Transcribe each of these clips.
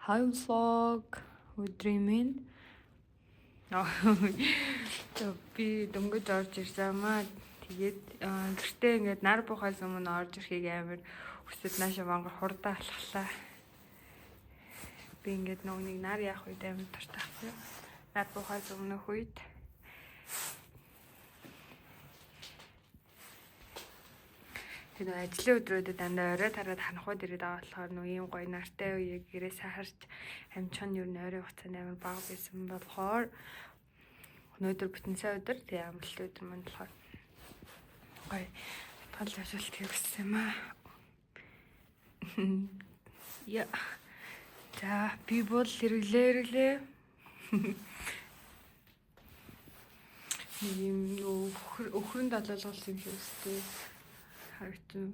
Hi vlog өдрийн минь. Би дөнгөж орж ирсамаа. Тэгээд гэртээ ингээд нар бухаас өмнө орж ирэхийг амар хүсэж нааша мангар хурдаа алхалаа. Би ингээд нөгөөний нар яах үед амар дуртай. Нар бухаас өмнөх үед. Тэгээд ажлын өдрүүдэд дандаа орой тараад ханахууд ирээд байгаа болохоор нөө ийм гоё нартай үеийг гэрээсээ харж амчин юу нойрын хугацаанд амар бага байсан болохоор өнөөдөр бүтэн сая өдөр тэгээ амралтын өдөр мань болохоор гоё тал ажиллалт хийсэн юм аа. Я. За би бол хэрэглээ. Ийм өхрөнд долоолголсон юм шиг үстэй. Харагдсан.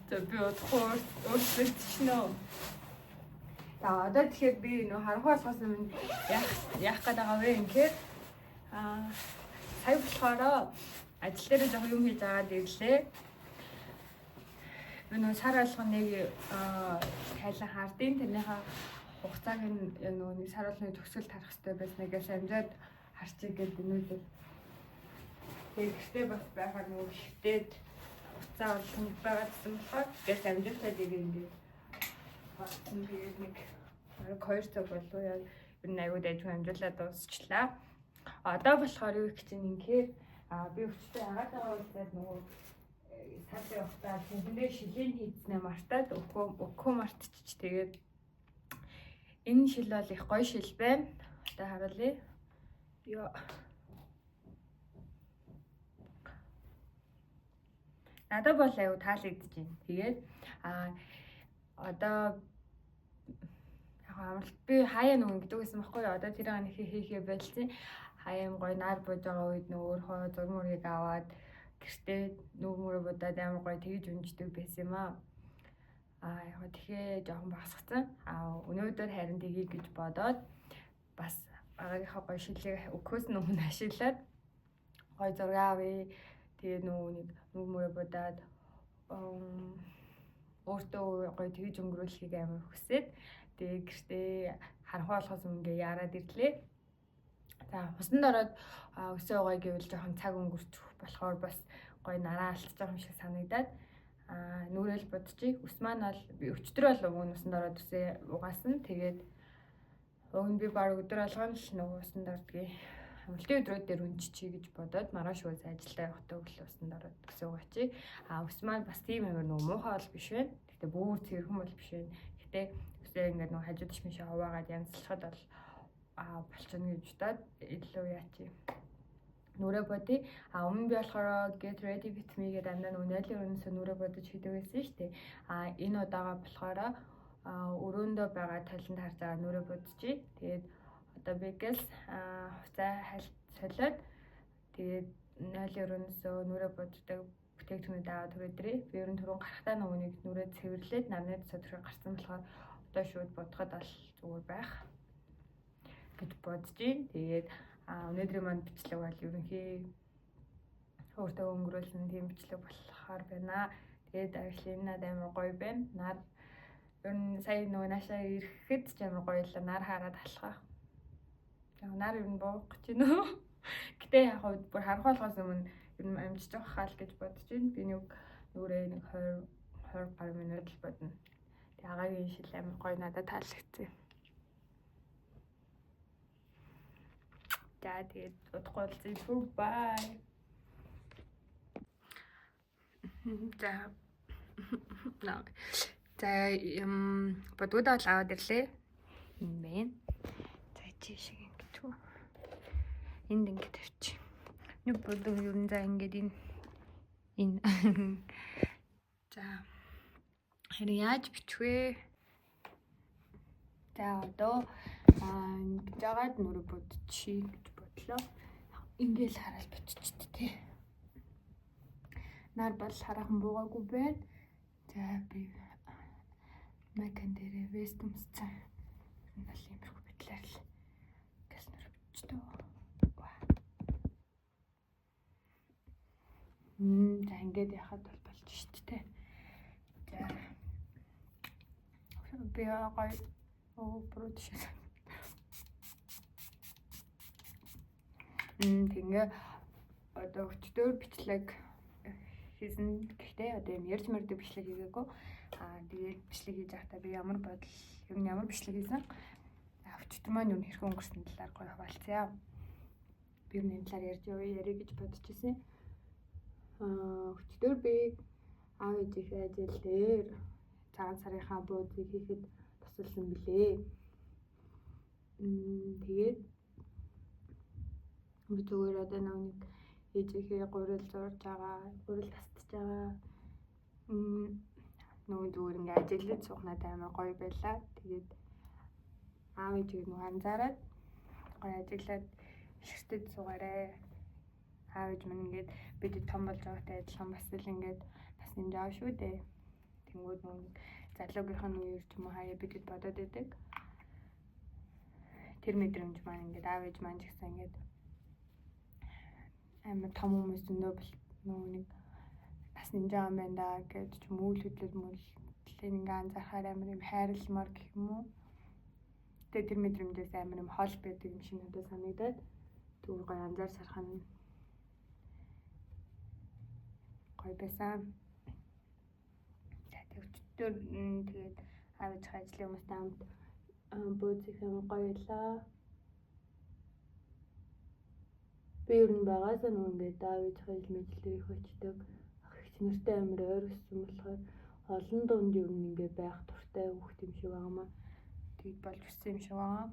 За би одохоор өөрчлөлтчнөө. За одоо тэгэхээр би нөө харанхуй болохоос өмнө яах гээд байгаа вэ гэхээр сая болохоор ажил дээр жоох юм хийж аваад ирлээ. Би нөө сар алганыг тайлан хардیں۔ Тэрнийхээ хугацааг нь нөө нэг сар алганы төгсгөл тарах хэрэгтэй байснаас амжаад харчих гэдэг өнөөдөр. Тэгэхдээ бас байхаар нөгөө шивтээд хугацаа олсон байгаа гэсэн болохоор тэгээс амжуулаад ирэв. Батсан тэгээд нэг 2 цаг болов яа ер нь аюул дайжгүй амжуулаад дуусчлаа. Одоо болохоор юу гэх чинь инхээр би өчтөө агаад байгаа үйлдэл нөгөө сарын хугацаа хүндээ шилийн хийцнээ мартаад өгөө мартчих. Тэгээд энэ шил бол их гоё шил байна. Одоо харуулъя. Ёо. Надад бол аюу таалагдж байна. Тэгээд одоо амралт би хаяа нөгөө гэдэг байсан байхгүй юу? Одоо тэр нэг хийхээ байлцсан. Хаяа гоё нар бууж байгаа үед нөгөө өөрөө зураг мөрийг аваад гэртээ нөгөө мөрөө будаад амар гоё тэгж унждаг байсан юм аа. Яг тэгэхээр жоохон багасгацсан. Өнөөдөр харин тгий гэж бодоод бас агаарынхаа гоё шилийг өгөхөөс өмнө ашиглаад гоё зураг авъя. Тэгээ нөгөө мөрөө будаад өөртөө гоё тэгж өнгөрүүлэхийг амар хүсээд тэгээ гэртээ харанхуй болохоос өмнө яарад ирлээ. За хусанд ороод өсөө гоё гэвэл жоохон цаг өнгөрчих болохоор бас гоё нараа алдчих юм шиг санагдаад нүрэл бодчих. Ус маань бол би өчтөр бол уснанд ороод үсээ угаасан. Тэгээд би баг өдөр алгаан л нөгөө усанд ордгийг амралтын өдрүүд дээр үнччихье гэж бодоод маргааш үс ажилдаа явахдаа өглөө усанд ороод үсээ угаачи. Ус маань бас тийм амар нөгөө муухай бол биш байна. Гэтэ бүр цэрхэн бол биш байна. Гэтэ үсээ ингээд нөгөө хажууд шмишээ хуваагаад янзлахад бол болчихно гэж бодоод илүү яачи. Нүрэ бодъё. Өмнө би болохоор Get Ready With Me гэдэг дандаа нөгөө нойлын өрнөсөө нүрэ бодож хийдэг байсан шүү дээ. Энэ удаага болохоор өрөөндөө байгаа талент харж байгаа нүрэ бодчихъя. Тэгээд одоо би гэл хуцаа солиод тэгээд нойлын өрнөсөө нүрэ боддог бүтээгдэхүүнүүд аваад түрээдрээ. Би ер нь түрүүн гарахтаа нөгөө нэг нүрэ цэвэрлээд нарны цэвэрлэх гарсан болохоор одоо шууд бодоход бол зүгээр байх гэж бодож байна. Тэгээд өнөөдрийн манд бичлэг бол ерөнхий өөртөө өнгөрүүлсэн тийм бичлэг болохоор байна. Тэгээд ажлынад амар гоё байна. Нар ер нь сая нөгөө наашаа ирэхэд ч амар гоё л нар хараад алхах. Яг нар ер нь буух гэж байна. Гэтэ яг бүр харанхуй болохоос өмнө ер нь амжиж байгаа л гэж бодож байна. Би нүрээ нэг 20 гаруй минут л бодно. Тэгээд агагийн шил амар гоё надад таалагдсан. За тэгээд удахгүй уулзъя. Bye. За бодгодоо л аваад ирлээ. Энэ байна. За чи шиг ингэж үү. Энд ингэж тавьчих. Нэг бодог юу нэ за ингэж энэ. За хэрэг яаж бичвэ? За одоо ингэж агаад нүрэ бодчихъя гэж бодлоо. Ингээл хараад бодчихд тий. Нар бол хараахан буугаагүй байна. За би макан дээр вест өмсцэн. Энэ бол иймэрхүү битлэр л газ нүрэ бодчихдоо. За ингээд яхад бол болж штт тий. За би гоё бүр тийш. Тэгээ одоо өчтөр бичлэг хийсэн. Гэхдээ одоо юм ярьж мэрдэг бичлэг хийгээгүй. Тэгээд бичлэг хийж байхдаа би ямар бодол, ер нь ямар бичлэг хийсэн. Өчтөр маань юу хэрхэн өнгөрсөн талаар гоё хуваалцъя. Би ер нь энэ талаар ярих гэж бодож ирсэн. Өчтөр би аав ээжийнхээ ажил дээр цагаан сарынхаа буудыг хийхэд тусалсан билээ. Тэгээд би зүгээр одоо нэг ээжийнхээ гурил зурж байгаа, гурил тасдаж байгаа. Нөгөө зүгээр ингээ ажиглаж суухнаад амар гоё байлаа. Тэгээд аав ээжийг нөгөө анзаараад гоё ажиглаад ширтэд суугаарай. Аав ээж минь ингээд бид том болж байгаатай адилхан бас л ингээд насны жаа шүү дээ. Тэнгүүд нөгөө залуугийнх нь үеэр ч юм уу хаяа бидэд бодоод байдаг. Тэр мэдрэмж маань ингээд аав ээж маань ч гэсэн ингээд амар том хүмүүс зөндөө нөгөө нэг насны жаа юм байна да гэж ч юм уу үйл хөдлөл ингээ анзаархаар амар юм хайрламар гэх юм уу. Тэгээд тэр мэдрэмжээс амар юм хол байдаг юм шиг надад санагдаад түр гоё анзаар сарах нь гоё байсан. Өчтөр тэгээд аав ээж ажлын хүмүүстэй хамт бууцхан гоё илаа. Би ер нь байгаасаа нөгөө ингээд аав ээжийнхээ ил мэжил дээр их очдог. Ах их нэртэй амар ойр өссөн болохоор олон дунд ер нь ингээд байх туртай хүүхд юм шиг байгаамаа. Тэгэд болж өссөн юм шиг байгаа.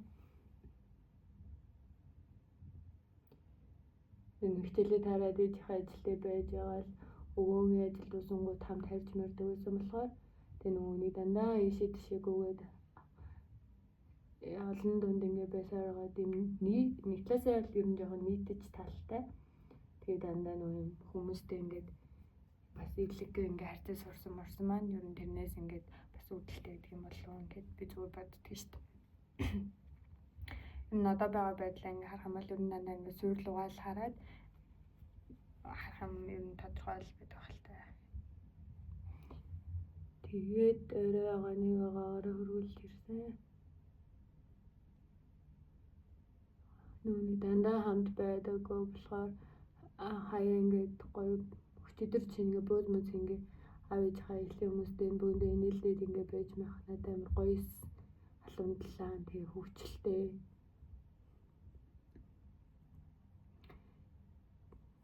Энэ хичээлээ тараад ээжийнхээ ажил дээр байж байгаа л өвөөгийн ажил дуусангууд хамт харж мэрдэг байсан болохоор тэгээ нөгөөний дандаа ийшээ тийшээ гүгээд олон дунд ингээ байсаар байгаа юм нэг талаасаа л ер нь жоохон нийтэж талтай. Тэгээ дандаа нөгөө хүмүүстэй ингээд бас иглэг ингээ харьцаж сурсан морсон маань ер нь тэрнээс ингээд бас үүдэлтэй гэдэг юм болов уу ингээд би зүгээр боддөг шүү дээ. Энэ одоо байгаа байдлаа ингээ харах юм бол ер нь дандаа ингээ суурь угаал хараад харах юм ер нь тодорхой л байдаг хэл та. Тэгээд орой агааны хөргүүлж ирсэн. Нүуний дандаа хамт байдаггүй болохоор хаяа ингээд гоё өчтөр чинь ингээ бууд мөс ингээ аав ээжийнхээ илийн хүмүүстэй бөөндөө инээлдээд ингээ байж байх надад амар гоё халуундлаа тэгээ хөвчлээ.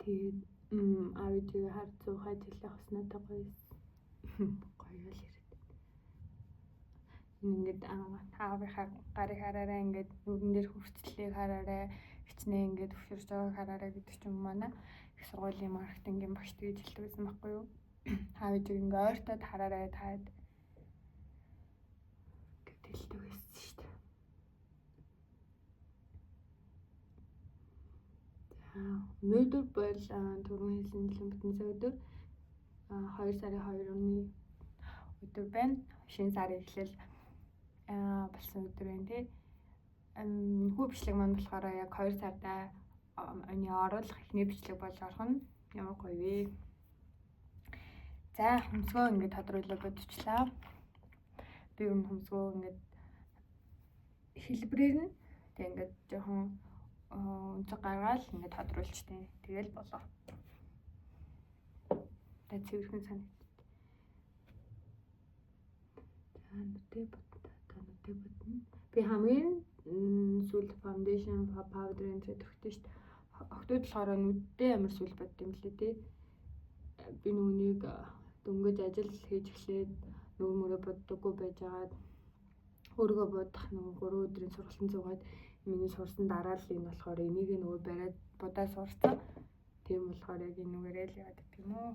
Тэгээд аав ээжийг харж суух ажиллах бас надад гоё л яриад. Ингээд аавынхаа гарыг хараарай ингээд нүрэн дээр хөвчлөлийг хараарай. Хичнээн ингээд өвшөрж байгааг хараарай гэдэг ч юм манай их сургуулийн маркетингийн багш тэгж хэлдэг байсан байхгүй юу? Аав ээжийг ингээд ойртоод хараарай таад гэд хэлдэг байсан шүү дээ. Өнөөдөр бол түрүүн хэлсэн бүтэн цаг өдөр 2 сарын 2-ны өдөр байна. Шинэ сарын эхлэл болсон өдөр байна тий. Хүү бичлэг маань болохоор яг 2 сарда оны оруулах эхний бичлэг болж орох нь ямар гоё вэ. За хөмсгөө ингээд тодруулаад бодчихлаа. Би ер нь хөмсгөө ингээд хэлбэрээр нь тэг ингээд жоохон өнцөг гаргаад ингээд тодруулчтэй. Тэгэл болоо. Тэ цэвэрхэн санагдчих. Нүдээ бодно. Би хамгийн сүүл foundation powder энэ төрхтэй шүү дээ. Октод болохоор нүдээ амар сүүл бодд юм лээ тий. Би нүунийг дөнгөж ажил хийж эхлээд нүг мөрөө боддоггүй байж байгаад өөрийгөө бодох нөгөө 3 өдрийн сургалтын цугаад миний сурсан дараа л энэ болохоор энийг нөгөө бариад будаа сурсан. Тийм болохоор яг энэ нүгээрээ л яадаг юм уу?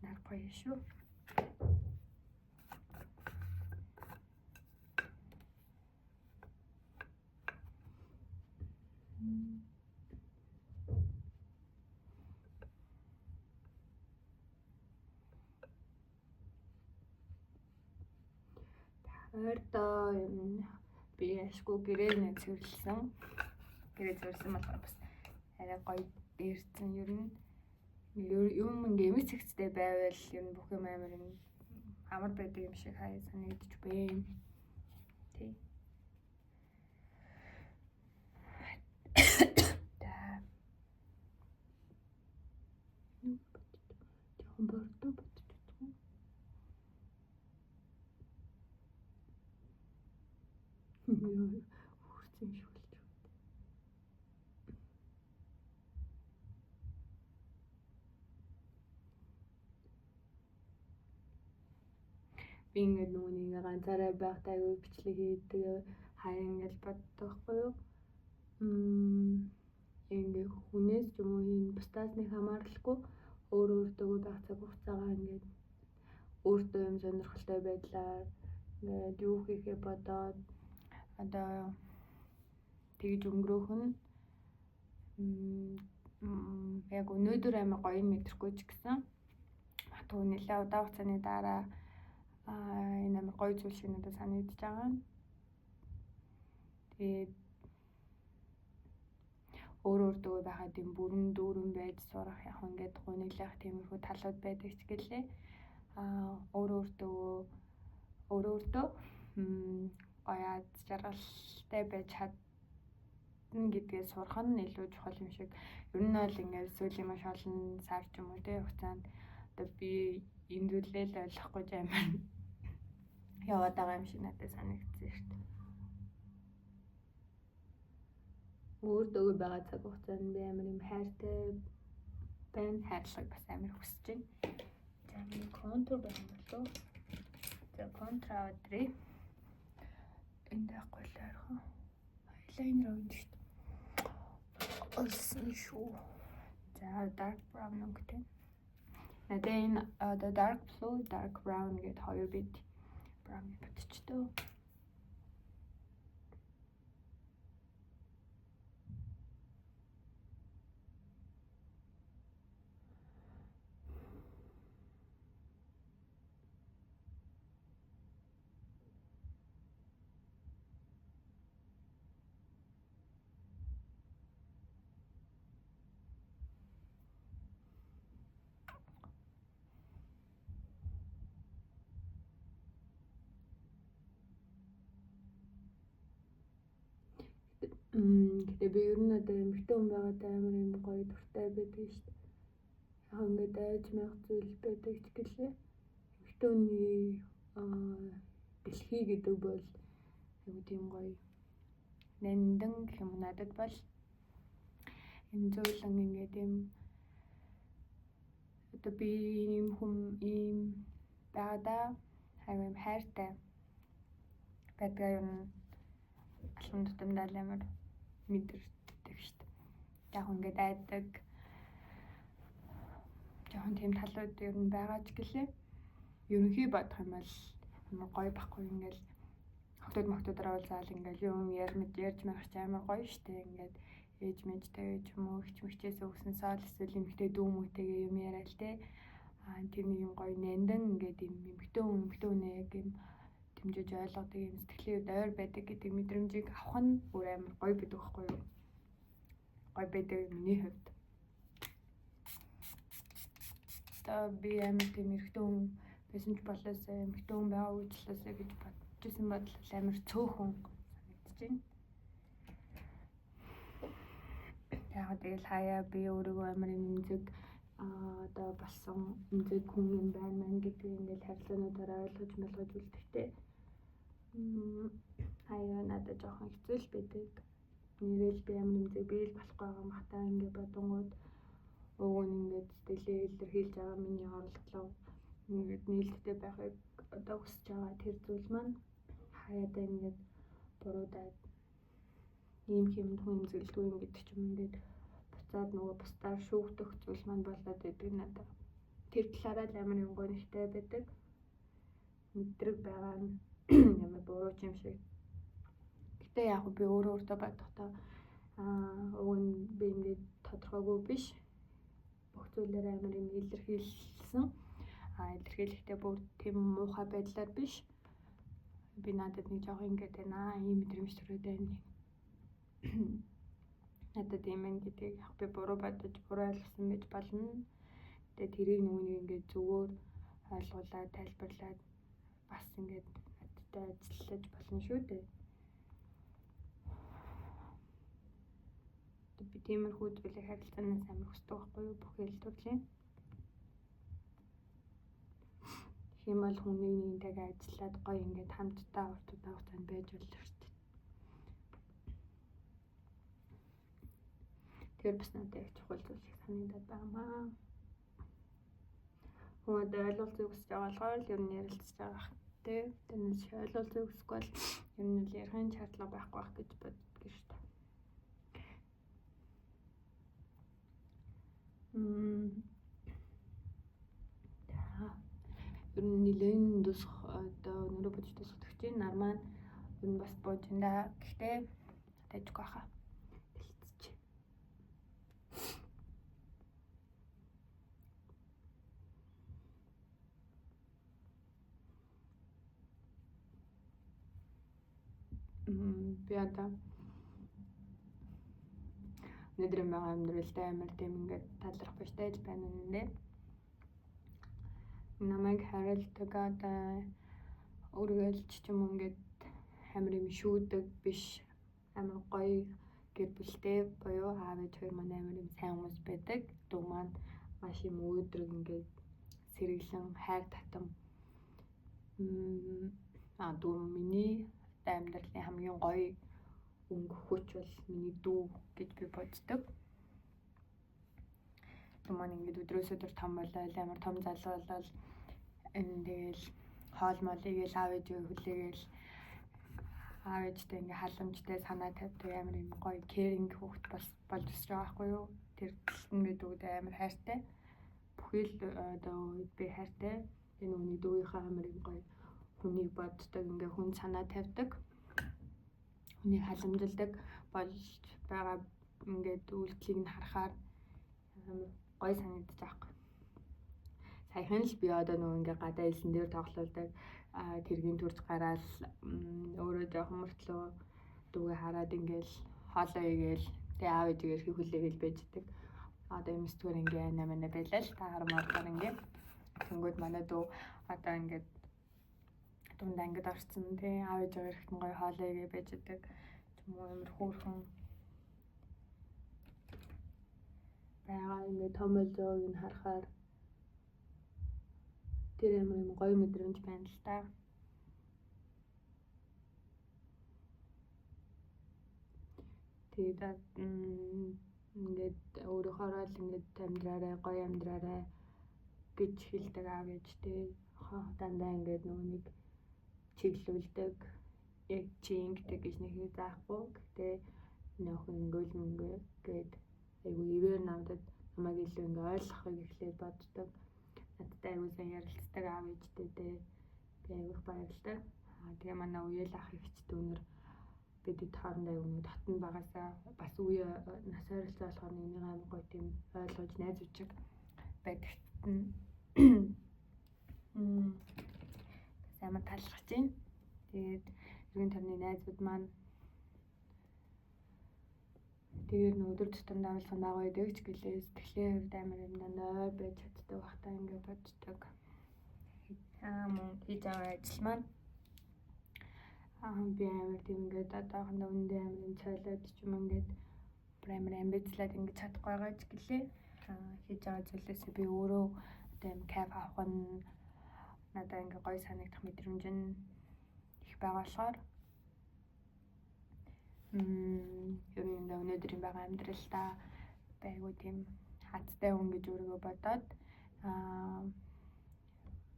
Нар гоё шүү. Ойртоо би ашгүй гэрээ нэг цэвэрлсэн. Гэрээ цэвэрлсэн болохоор бас арай гоё дээрсэн ер нь. юм ингээ эмэц зэгцтэй байвал ер нь бүх юм амар байдаг юм шиг санагдчих байна. Тий. Тэхэн бордоо бодчихсон. Хурцэн шүлж. Би ингээд нүунийг ганцаараа байхдаа аягүй бичлэг хийдэг хаяа ингээд боддог байхгүй юу? Ингээд хүнээс ч юм уу энэ бусдаас нэг хамааралгүй өөртөө байх цаг хугацаагаа ингээд өөртөө юм сонирхолтой байдлаар ингээд юу хийхээ бодоод одоо тэгж өнгөрөөх нь яг өнөөдөр амар гоё мэдрэхгүй ч гэсэн магадгүй нэлээд удаан хугацааны дараа энэ амар гоё зүйл шиг надад санагдаж байгаа. Тэгээд өөртөө байхад юм бүрэн дүүрэн байж сурах яг ингээд гуниглах тиймэрхүү талууд байдаг ч гэлээ. Өөртөө гоё аз жаргалтай байж чадна гэдгээ сурах нь илүү чухал юм шиг. Ер нь бол ингээд сүүлийн маш олон сар ч юм уу тий хугацаанд одоо би энэ зүйлээ л ойлгохгүй амар яваад байгаа юм шиг надад санагдсан шүү дээ. Өөртөө байгаа цаг хугацаанд би амар юм хайртай байна. Хайрлахыг бас амар хүсэж байна. За миний контур байна болов. За контур авдрий. Энд байхгүй л арга. Eyeliner авна шүү дээ. Олсон шүү. За dark brown өнгөтэй. Надад энэ одоо dark blue, dark brown гэдэг хоёр бит brown бодчихдоо. Гэтэ би ер нь одоо эмэгтэй хүн байгаад амар юм гоё дуртай байдаг шүү дээ. Яг ингээд айж мах зүйл байдаг ч гэлээ. Эмэгтэй хүний дэлхий гэдэг бол айгу тийм гоё нэндан гэх юм надад бол энэ зөвлөн ингээд юм одоо би ийм хүн ийм байгаадаа айгу юм хайртай байдгаа юм алхам тутамдаа амар мэдэрдэг шүү дээ. Яг ингээд айдаг жоохон тийм талууд ер нь байгаа ч гэлээ. Ерөнхий бодох юм бол амар гоё байхгүй ингээл хотодороо уулзаал ингээл юм ярьж марах ч амар гоё шүү дээ. Ингээд ээж мэжтэй ч юм уу хичмэгчээс өгсөн соол эсвэл эмэгтэй дүү мөтэйгээ юм яриа л те. Тэр нэг юм гоё нэндан ингээд юм эмэгтэй хүнээ яг юм дэмжиж ойлгодог юм сэтгэлийн ойр байдаг гэдэг мэдрэмжийг авах нь өөр амар гоё байдаг байхгүй юу? Гоё байдаг миний хувьд. Одоо би амар тийм эмэгтэй хүн байсан ч болоосаа эмэгтэй хүн байгаа үйлчлээсээ гэж бодчихсон бодлол амар цөөхөн санагдаж байна. Яг тэгэл хаяа би өөрийгөө амар эмзэг одоо болсон эмзэг хүн юм байна гэдгийг ингээл харилцаануудаараа ойлгож үлдэхтэй. Хаяа надад жоохон хэцүү л байдаг. Нэрэл би амар эмзэг би л болохгүй байгаа махтаа ингээд бодонгууд уг нь ингээд сэтгэлээ илэрхийлж байгаа миний оролдлого ингээд нээлттэй байхыг одоо хүсэж байгаа тэр зүйл маань хаяадаа ингээд буруудаад ийм хэмд хүн эмзэглэдгүй юм гэдэг ч юм ингээд буцаад нөгөө бусдаар шүүгдэх зүйл маань болоод байдаг надад. Тэр талаараа л амар юм гонхтой байдаг. Мэдрэг байгаа нь ямар буруу юм шиг. Гэтэ яг би өөртөө бодохдоо уг нь би ингээд тодорхойгүй биш. Бүх зүйлээр амар юм илэрхийлсэн. Илэрхийлэхдээ бүр тийм муухай байдлаар биш. Би надад нэг жоох ингээд байна. Ийм мэдрэмж төрөөд байна. Надад ийм юм гэдэг яг би буруу бодож буруу ойлгосон байж болно. Тэгээ тэрийг нүунийг ингээд зүгээр ойлгуулад тайлбарлаад бас ингээд надтай ажиллаж болно шүү дээ. Би тиймэрхүү зүйлийг харилцаанаас амар хүсдэг байхгүй юу, бүх эл төрлийн. Тийм бол хүний нэгтэйгээ ажиллаад гоё ингээд хамтдаа урт удаан хугацаанд байж болно шүү дээ. Тэр бас надад их чухал зүйл их санагдаад байгаамаа. Хүмүүс ойлголцохыг хүсэж байгаа болохоор л ер нь ярилцж байгаа хэрэг. Тэрнээс ойлголцохыг хүсэхгүй бол ер нь л ярихын шаардлага байхгүй байх гэж боддог шүү дээ. Ер нь нэлээд дуусах одоо өнөөдөр бодож дуусгах чинь нар маань ер нь бас бууж энэ. Гэхдээ тажгүй хаа. Би одоо өнөөдрийн байгаа амьдралдаа амар тийм ингээд талрах биш тайл байна нэ. Намайг хариулдаг одоо өргөлч ч юм уу ингээд амар юм шүүдэг биш, амар гоё гэр бүлтэй буюу аав ээж хоёр маань амар юм сайн хүмүүс байдаг. Дүү маань маш юм өөдрөг ингээд сэргэлэн хайр татам. Дүү миний амьдралын хамгийн гоё өнгө хүч бол миний дүү гэж би боддог. Дүү маань ингээд өдрөөс өдөр том болол амар том залуу болол тэгэл хоол мол игээл аав ээжээ хүлээгээл аав ээжтэй ингээ халамжтай санаа тавьдаг амар юм гоё кэринг хүүхэд болж өсөж байгаа байхгүй юу. Тэр талд нь би дүүд амар хайртай. Бүхэл одоо би хайртай. Энэ хүний дүүийнхээ амар юм гоё хүнийг боддог, ингээ хүн санаа тавьдаг. Хүнийг халамжилдаг болж байгаа ингээд үйлдэлийг нь харахаар амар гоё санагдаж байгаа. Саяхан л би одоо нөгөө ингээ гадаа хэлсэн дээр тоглоулдаг тэргийн төрж гараал өөрөө жоохон мөртлөө дүүгээ хараад ингээл хоолоо игээл тэгээ аав ээжигээр хүлээгээл байждаг. Одоо юм сэтгүүр ингээ намаа байлаа л та харамаар ингээ тэнгүүд манай дүү одоо ингээд дундаа ингээд орцсон тий аав ээжигээр ихтэн гоё хоолоо игээ байждаг. Ч юм уу амар хөөрхөн байгаа ингээ том болж байгааг нь харахаар тэр амар юм гоё мэдрэмж байна л та. Тэгээд ингээд өөрөөхөө л ингээд амьдраарай, гоё амьдраарай гэж хэлдэг аав ээжтэй. Дандаа ингээд нүунийг чиглүүлдэг. Яг чи ингэдэг гэж нэхээ заахгүй. Гэтэ нөхөн ингээл мөнгө гээд айгу ивэр намайг илүү ингээ ойлгохыг эхлээд боддог. Надтай айгу сайн ярилцдаг аав ээжтэй би айгу баярлалаа. Тэгээ манай үеэл ах ихч дүүнэр бид хоорондоо айгу нэг татан багасаа бас үе нас ойролцоо болохоор нэг амар гоё тийм ойлгож найз үчиг байдагт нь амар талархаж байна. Тэгээд эргэн тойрны найзууд маань тэгээд өдөр тутамдаа авалгын дагуу байдаг ч гэлээ сэтгэлийн хувьд амар юм нойр байж чаддаг бахтаа ингээ боддог. Мөн хийж байгаа ажил маань би амар тийм ингээд одоохондоо үндэ амар юм цайлаад ч юм ингээд амар амбицлаад ингэж чадахгүй байгаа ч гэлээ хийж байгаа зүйлээсээ би өөрөө одоо юм кайф авах нь надад ингээ гоё санагдах мэдрэмж нь их байгаа болохоор ер нь өнөөдрийн байгаа амьдралдаа байгуу тийм хаттай хүн гэж өөрийгөө бодоод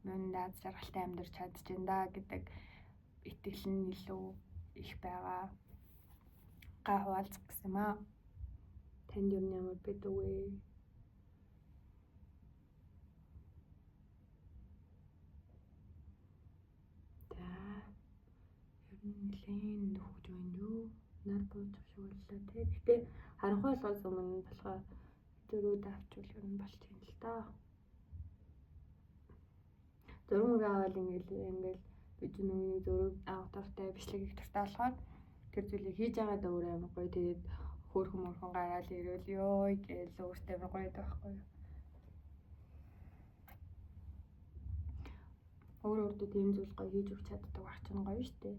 мандаа жаргалтай амьдарч чадж байна гэдэг итгэл нь илүү их байгаа. Хуваалцах гэсэн юм аа. Танд юу нэмэр байдаг вэ? Нэлээд нөхөж байна юу? Нар буучих шиг боллоо те. Гэтэ харанхуй болохоос өмнө болохоор зөрүүд авчвал ер нь болчих юм л та. Зураг мөрөө аваад ингээл бид нүуний зураг авах дуртай, бичлэг их дуртай болохоор тэр зүйлийг хийж байгаа даа өөр амар гоё. Тэгээд хөөрхөн мөрхөн гараал ирвэл ёо гээл өөртөө амар гоё байхгүй юу? Өөр өөртөө тийм зүйл гоё хийж өгч чаддаг байх ч гоё шүү дээ.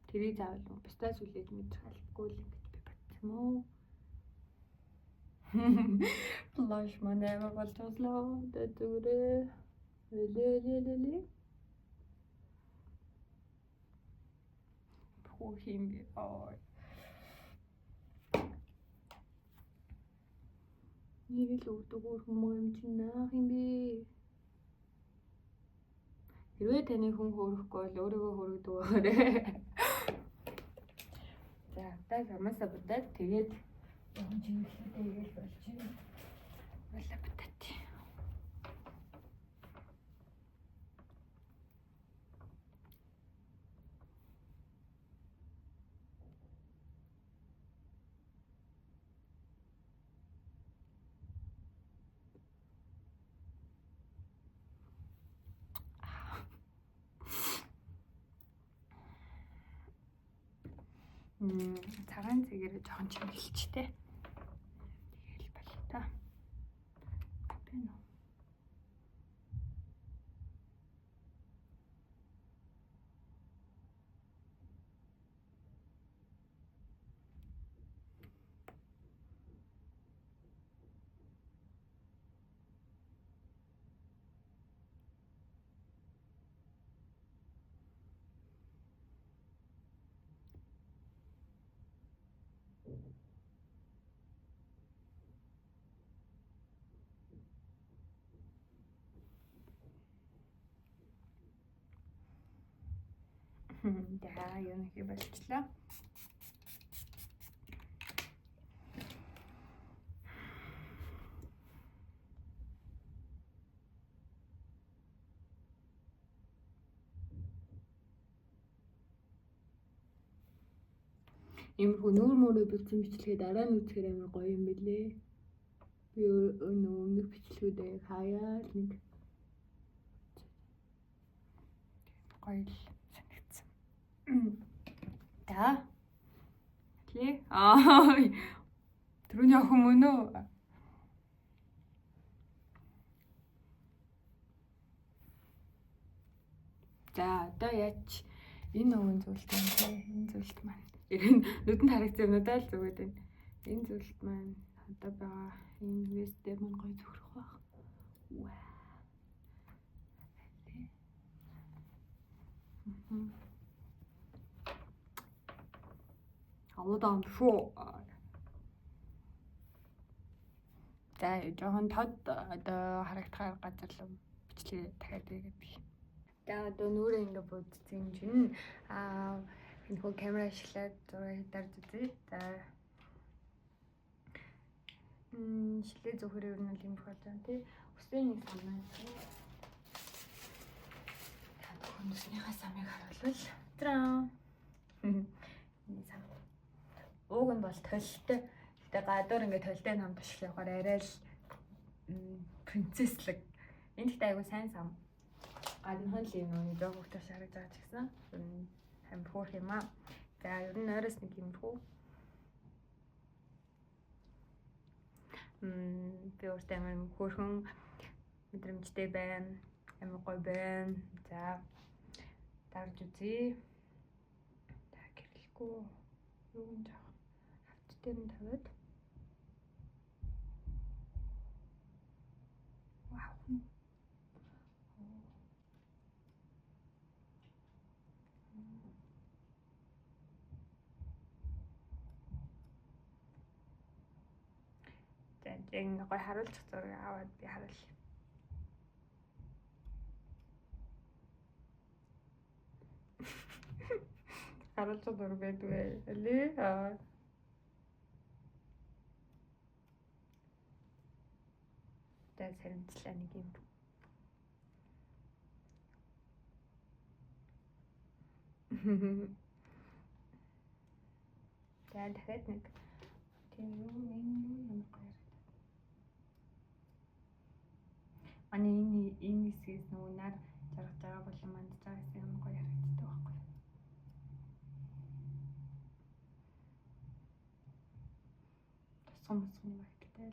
Тэрийг заавал бусдаас үлээж мэдэх албагүй л ингэж би бодсон мó. Плаш манай болж ослоо. Дээгүүрээ. Лелелелеле. Хөө хим би. Нэрэл өгдөг хүмүүс юм чинь наах юм бэ? Хэрвээ таны хүн хөөрөхгүй бол өөрийгөө хөргөдөг байгаарэ. За, одоо хамаасаа бодоод тэгээд юм чиглэлтэй игээл болж байна. Вала бодоод. Цагаан цэгээр жоохон чимэглэлчтэй. Тэгэл бол та. Би нөө. За, юм хий болчлаа. Иймэрхүү нүүр мөрөө бичсэн бичлэгээ дараа нь үзэхээр амар гоё юм билээ. Би өмнөх бичлэгүүдээ хаяа нэг гоё л санагдсан. За. Тий. Түрүүний охин мөн үү? За, одоо яач энэ өвөн зүйлт юм те. Энэ зүйлт маань. Энэ нүдэнд харагдсан юмудаа л зүгээд байна. Энэ зүйлт маань одоо байгаа энэ вестэ маань гоё зөвхөх байх. Аваад шүү. За, жоохон тод одоо харагдахаар газар л бичлээ дахиад хийгээд би. За, одоо нүрээ ингээ бодсон юм чинь энэ хөө камера ашиглаад зураг хийдэж үзье. За. Шилээ зөвхөр ер нь л юм болж байгаа тий. Үсний нэг самнаа. Хүнснийхээ самыг харуулвал траа. Энэ сам. Ууг нь бол толтой. Гэтэ гадуур ингээ толтой нам тушил явахаар арай л принцесслэг. Энэ ихтэй айгу сайн сам. Гаднах нь л юм жоох хөвтөш харагдаж байгаа ч гэсэн хам хөөх юм аа. За ер нь ойроос нэг юм хөө. Би өөртөө амар хөөрхөн мэдрэмжтэй байна. Амар гоё байна. За дарж үзье. За гэрлэхгүй юу юм жаа. Хавц дээр нь тавиад. Вау. За энэ гоё харуулчих зураг аваад би харуулъя. Харуулчих зураг байдгүй. Элээ. За саримтлаа нэг юм. За дахиад нэг тийм юм гоё. Ани энэ хэсгээс нөгөө нар жаргаж байгаа болон манд цагаас юм гоё харагддаг байхгүй. Тусган мусганы багталтай л.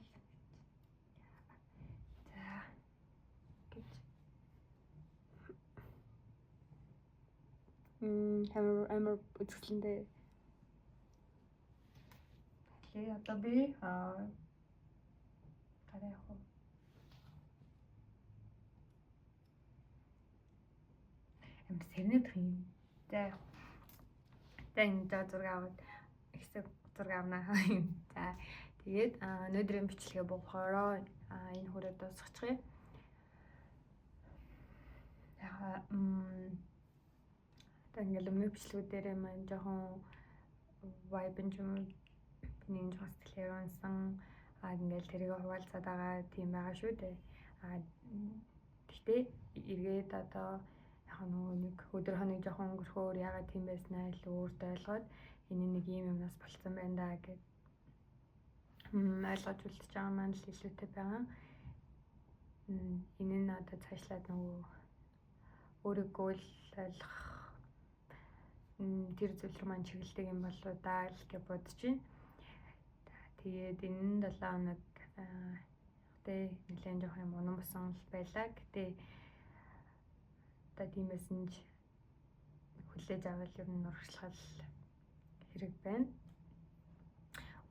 За. Гэж. Амар үзэсгэлэнтэй. Тэгээ одоо би гараа явах уу? Амар сэрнэдэх юм. За энэ зураг аваад хэсэг зураг авнаа. За тэгээд өнөөдрийн бичлэгээ болохоор энэ хүрээ дуусгачихъя. Яа ингээл өмнөх бичлэгүүдээр маань жоохон vibe юм миний жоохон сэтгэлээр унсан ингээл тэрийг хуваалцаад байгаа тийм байгаа шүү дээ. Гэхдээ эргээд одоо яг нэг өдөр хоног жоохон өнгөрөхөөр ягаад тийм байснаа илүү өөртөө ойлгоод энэ нэг юм юмнаас болцсон байна да гэд ойлгож үлдчихэж байгаа маань л илүүтэй байгаа. Энэ нь одоо цаашлаад нөгөө өөрийгөө л ойлгох тэр зүйл рүү маань чиглэдэг юм болоо даа л гэж бодож байна. Тэгээд энэ 7 хоног тэ нэлээд жоох юм унан босон л байлаа. Гэтэ одоо тиймээс нь хүлээж авал ер нь урагшлах хэрэг байна.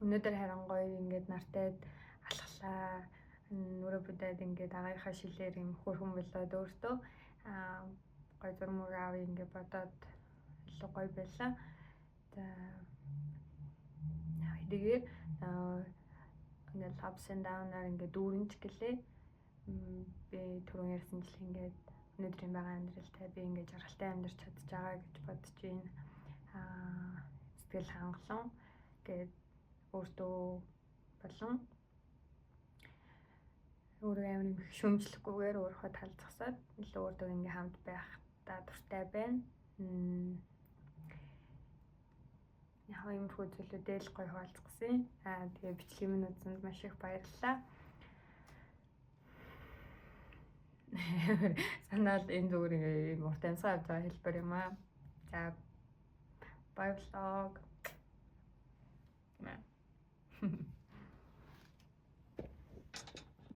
Өнөөдөр харин гоё ингээд нартай алхлаа. Нүрэ бүдээд ингээд агаарынхаа шилээр юм хөрхөн болоод өөртөө гоё зурмаг аав ингээд бодоод илүү гоё байлаа. За тэгээ ингээд ups and down-аар ингээд дүүрэнч гэлээ. Би түрүүн ярьсан жил ингээд өнөөдрийн байгаа амьдралтай би ингээд жаргалтай амьдарч чадж байгаа гэж бодож байна. Сэтгэл хангалуун гээд өөртөө болон өөрөө амар их шүүмжлэхгүйгээр өөрийнхөө тал зогсоод илүү өөртөө ингээд хамт байх та дуртай байна. Яг иймэрхүү зүйлүүдээ л гоё хуваалцах гэсэн. Тэгээ бичлэгийн минь үзсэнд маш их баярлалаа. Санаал энэ зүгээр юм урт амьсгаа авч байгаа хэлбэр юм аа. За bye vlog.